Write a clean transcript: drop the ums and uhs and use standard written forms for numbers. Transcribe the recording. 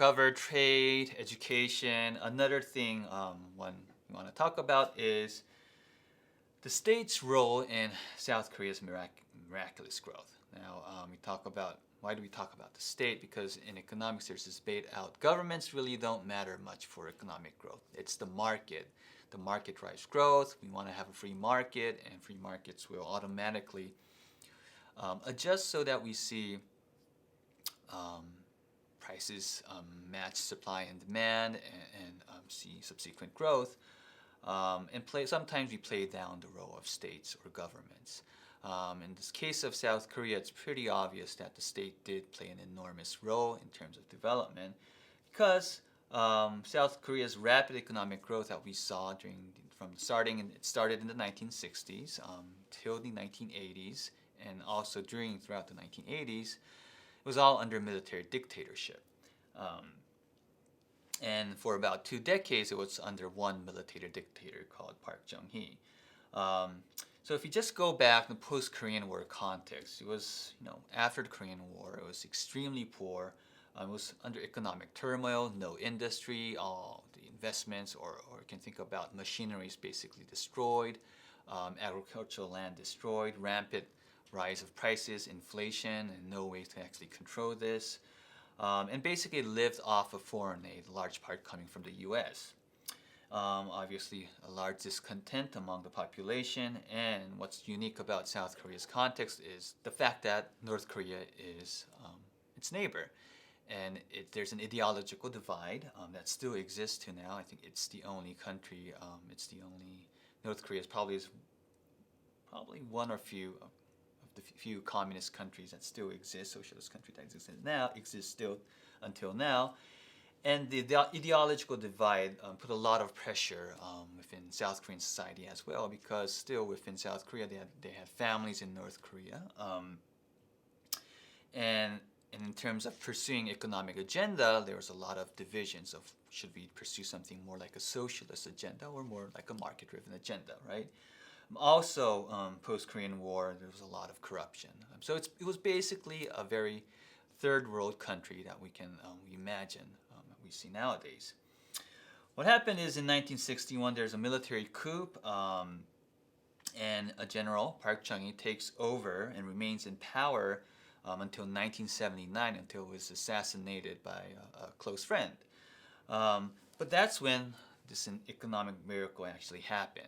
cover trade, education. Another thing one we want to talk about is the state's role in South Korea's miraculous growth. Now, we talk about why do we talk about the state? Because in economics, there's this debate out. Governments really don't matter much for economic growth. It's the market. The market drives growth. We want to have a free market, and free markets will automatically adjust so that we see prices match supply and demand and see subsequent growth. Sometimes we play down the role of states or governments. In this case of South Korea, it's pretty obvious that the state did play an enormous role in terms of development because South Korea's rapid economic growth that we saw it started in the 1960s till the 1980s, and also throughout the 1980s, it was all under military dictatorship. And for about 2 decades, it was under one military dictator called Park Chung-hee. So if you just go back in the post-Korean War context, it was, after the Korean War, it was extremely poor. It was under economic turmoil, no industry, all the investments, or you can think about machineries basically destroyed, agricultural land destroyed, rampant rise of prices, inflation, and no way to actually control this. And basically lived off of foreign aid, large part coming from the US. Obviously, a large discontent among the population, and what's unique about South Korea's context is the fact that North Korea is its neighbor. And there's an ideological divide that still exists to now. I think it's the only country, North Korea is probably one or few of the few communist countries that still exist, socialist countries that exist still until now. And the ideological divide put a lot of pressure within South Korean society as well, because still within South Korea they had families in North Korea. And in terms of pursuing economic agenda, there was a lot of divisions of should we pursue something more like a socialist agenda or more like a market-driven agenda, right? Also, post-Korean War, there was a lot of corruption. So it was basically a very third world country that we can imagine that we see nowadays. What happened is in 1961, there's a military coup, and a general, Park Chung-hee, takes over and remains in power until 1979, until he was assassinated by a close friend. But that's when this economic miracle actually happened.